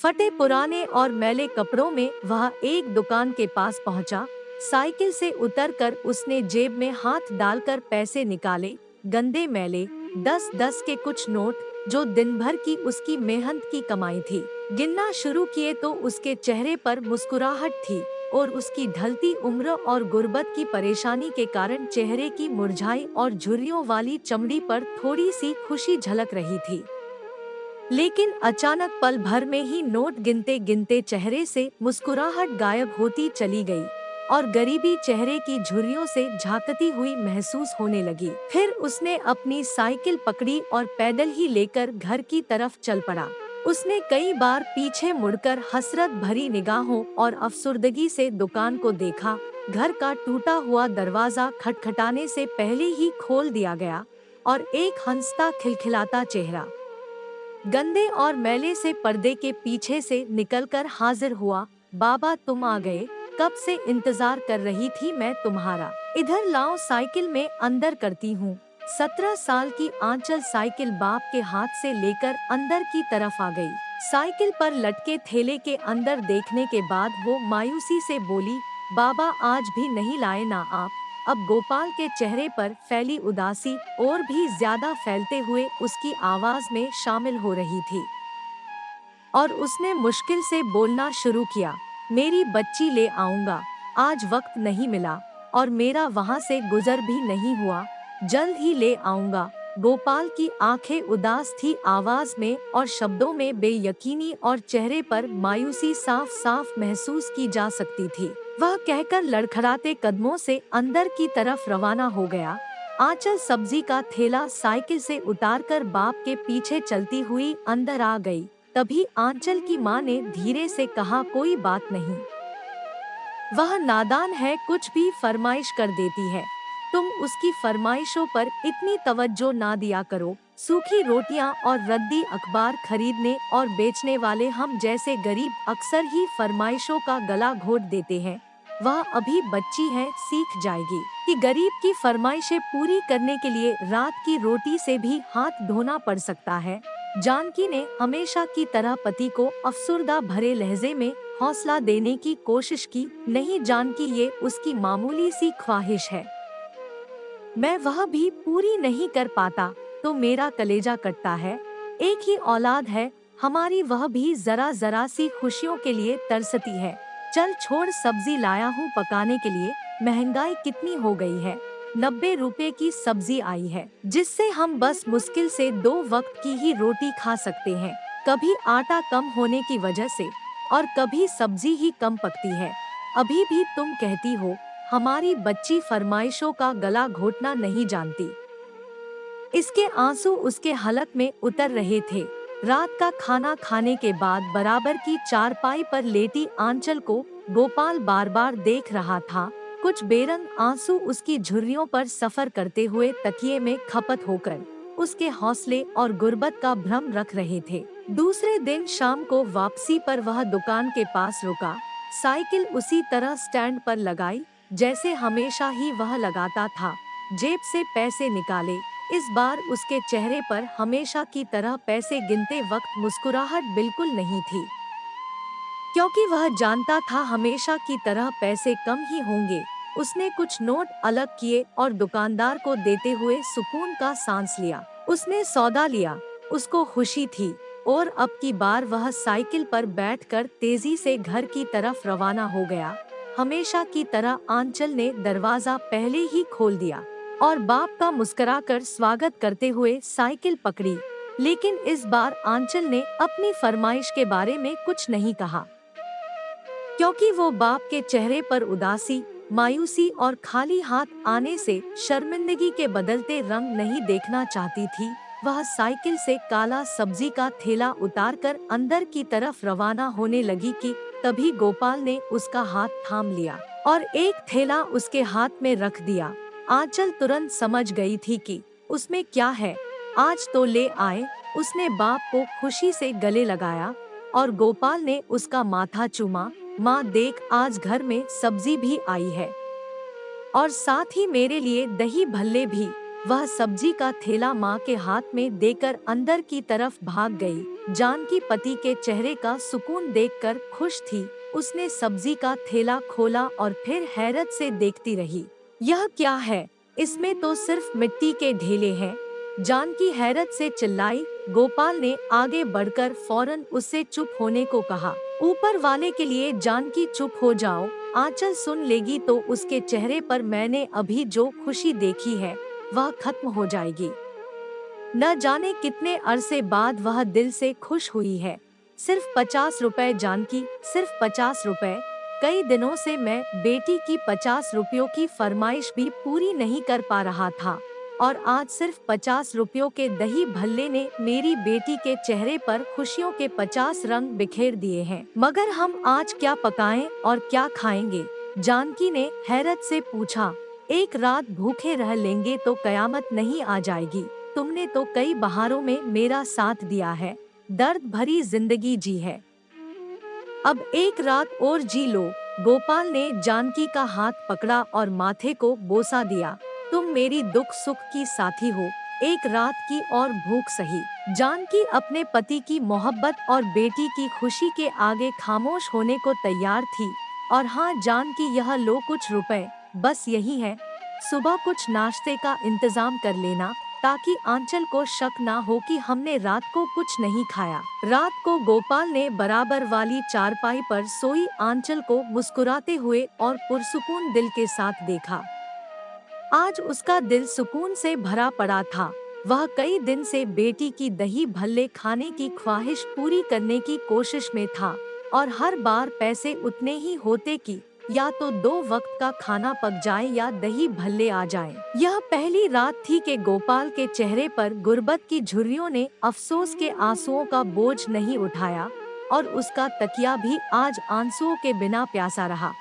फटे पुराने और मैले कपड़ों में वह एक दुकान के पास पहुंचा। साइकिल से उतरकर उसने जेब में हाथ डालकर पैसे निकाले। गंदे मैले 10-10 के कुछ नोट, जो दिन भर की उसकी मेहनत की कमाई थी। गिनना शुरू किए तो उसके चेहरे पर मुस्कुराहट थी और उसकी ढलती उम्र और गुर्बत की परेशानी के कारण चेहरे की मुरझाई और झुर्रियों वाली चमड़ी पर थोड़ी सी खुशी झलक रही थी। लेकिन अचानक पल भर में ही नोट गिनते गिनते चेहरे से मुस्कुराहट गायब होती चली गई और गरीबी चेहरे की झुर्रियों से झांकती हुई महसूस होने लगी। फिर उसने अपनी साइकिल पकड़ी और पैदल ही लेकर घर की तरफ चल पड़ा। उसने कई बार पीछे मुड़कर हसरत भरी निगाहों और अफसुर्दगी से दुकान को देखा। घर का टूटा हुआ दरवाजा खटखटाने से पहले ही खोल दिया गया और एक हंसता खिलखिलाता चेहरा गंदे और मैले से पर्दे के पीछे से निकलकर हाजिर हुआ। बाबा, तुम आ गए, कब से इंतजार कर रही थी मैं तुम्हारा। इधर लाओ, साइकिल में अंदर करती हूँ। 17 साल की आंचल साइकिल बाप के हाथ से लेकर अंदर की तरफ आ गई। साइकिल पर लटके थैले के अंदर देखने के बाद वो मायूसी से बोली, बाबा आज भी नहीं लाए ना आप। अब गोपाल के चेहरे पर फैली उदासी और भी ज्यादा फैलते हुए उसकी आवाज में शामिल हो रही थी और उसने मुश्किल से बोलना शुरू किया, मेरी बच्ची ले आऊंगा, आज वक्त नहीं मिला और मेरा वहां से गुजर भी नहीं हुआ, जल्द ही ले आऊंगा। गोपाल की आंखें उदास थी, आवाज में और शब्दों में बेयकीनी और चेहरे पर मायूसी साफ साफ महसूस की जा सकती थी। वह कहकर लड़खड़ाते कदमों से अंदर की तरफ रवाना हो गया। आंचल सब्जी का थैला साइकिल से उतारकर बाप के पीछे चलती हुई अंदर आ गई। तभी आंचल की माँ ने धीरे से कहा, कोई बात नहीं, वह नादान है, कुछ भी फरमाइश कर देती है, तुम उसकी फरमाइशों पर इतनी तवज्जो ना दिया करो। सूखी रोटियां और रद्दी अखबार खरीदने और बेचने वाले हम जैसे गरीब अक्सर ही फरमाइशों का गला घोट देते हैं। वह अभी बच्ची है, सीख जाएगी कि गरीब की फरमाइशें पूरी करने के लिए रात की रोटी से भी हाथ धोना पड़ सकता है। जानकी ने हमेशा की तरह पति को अफसुर्दा भरे लहजे में हौसला देने की कोशिश की, नहीं जानकी, ये उसकी मामूली सी ख्वाहिश है, मैं वह भी पूरी नहीं कर पाता तो मेरा कलेजा कटता है। एक ही औलाद है हमारी, वह भी जरा जरा सी खुशियों के लिए तरसती है। चल छोड़, सब्जी लाया हूँ पकाने के लिए, महंगाई कितनी हो गई है, 90 रुपए की सब्जी आई है जिससे हम बस मुश्किल से 2 वक्त की ही रोटी खा सकते हैं। कभी आटा कम होने की वजह से और कभी सब्जी ही कम पकती है। अभी भी तुम कहती हो हमारी बच्ची फरमाइशों का गला घोटना नहीं जानती। इसके आंसू उसके हलक में उतर रहे थे। रात का खाना खाने के बाद बराबर की चारपाई पर लेटी आंचल को गोपाल बार बार देख रहा था। कुछ बेरंग आंसू उसकी झुर्रियों पर सफर करते हुए तकिए में खपत होकर उसके हौसले और गुर्बत का भ्रम रख रहे थे। दूसरे दिन शाम को वापसी पर वह दुकान के पास रुका। साइकिल उसी तरह स्टैंड पर लगाई जैसे हमेशा ही वह लगाता था। जेब से पैसे निकाले। इस बार उसके चेहरे पर हमेशा की तरह पैसे गिनते वक्त मुस्कुराहट बिल्कुल नहीं थी, क्योंकि वह जानता था हमेशा की तरह पैसे कम ही होंगे। उसने कुछ नोट अलग किए और दुकानदार को देते हुए सुकून का सांस लिया। उसने सौदा लिया, उसको खुशी थी और अब की बार वह साइकिल पर बैठकर तेजी से घर की तरफ रवाना हो गया। हमेशा की तरह आंचल ने दरवाजा पहले ही खोल दिया और बाप का मुस्कुराकर स्वागत करते हुए साइकिल पकड़ी। लेकिन इस बार आंचल ने अपनी फरमाइश के बारे में कुछ नहीं कहा, क्योंकि वो बाप के चेहरे पर उदासी, मायूसी और खाली हाथ आने से शर्मिंदगी के बदलते रंग नहीं देखना चाहती थी। वह साइकिल से काला सब्जी का थैला उतारकर अंदर की तरफ रवाना होने लगी कि तभी गोपाल ने उसका हाथ थाम लिया और एक थैला उसके हाथ में रख दिया। आंचल तुरंत समझ गई थी कि उसमें क्या है। आज तो ले आए। उसने बाप को खुशी से गले लगाया और गोपाल ने उसका माथा चूमा। माँ देख, आज घर में सब्जी भी आई है और साथ ही मेरे लिए दही भल्ले भी। वह सब्जी का थैला माँ के हाथ में देकर अंदर की तरफ भाग गई। जानकी पति के चेहरे का सुकून देखकर खुश थी। उसने सब्जी का थैला खोला और फिर हैरत से देखती रही। यह क्या है? इसमें तो सिर्फ मिट्टी के ढेले हैं। जानकी हैरत से चिल्लाई। गोपाल ने आगे बढ़कर फौरन उससे चुप होने को कहा। ऊपर वाले के लिए जानकी चुप हो जाओ, आंचल सुन लेगी तो उसके चेहरे पर मैंने अभी जो खुशी देखी है वह खत्म हो जाएगी। न जाने कितने अरसे बाद वह दिल से खुश हुई है। सिर्फ 50 रुपए जानकी, सिर्फ 50 रुपए। कई दिनों से मैं बेटी की 50 रुपयों की फरमाइश भी पूरी नहीं कर पा रहा था और आज सिर्फ 50 रुपयों के दही भल्ले ने मेरी बेटी के चेहरे पर खुशियों के 50 रंग बिखेर दिए हैं। मगर हम आज क्या पकाएं और क्या खाएंगे? जानकी ने हैरत से पूछा। एक रात भूखे रह लेंगे तो कयामत नहीं आ जाएगी। तुमने तो कई बहारों में मेरा साथ दिया है, दर्द भरी जिंदगी जी है, अब एक रात और जी लो। गोपाल ने जानकी का हाथ पकड़ा और माथे को बोसा दिया। तुम मेरी दुख सुख की साथी हो, एक रात की और भूख सही। जानकी अपने पति की मोहब्बत और बेटी की खुशी के आगे खामोश होने को तैयार थी। और हाँ जानकी, यह लो कुछ रुपए, बस यही है। सुबह कुछ नाश्ते का इंतजाम कर लेना ताकि आंचल को शक ना हो कि हमने रात को कुछ नहीं खाया। रात को गोपाल ने बराबर वाली चारपाई पर सोई आंचल को मुस्कुराते हुए और पुरसुकून दिल के साथ देखा। आज उसका दिल सुकून से भरा पड़ा था। वह कई दिन से बेटी की दही भल्ले खाने की ख्वाहिश पूरी करने की कोशिश में था और हर बार पैसे उतने ही होते कि या तो 2 वक्त का खाना पक जाए या दही भल्ले आ जाएं। यह पहली रात थी कि गोपाल के चेहरे पर गुर्बत की झुर्रियों ने अफसोस के आंसुओं का बोझ नहीं उठाया और उसका तकिया भी आज आंसुओं के बिना प्यासा रहा।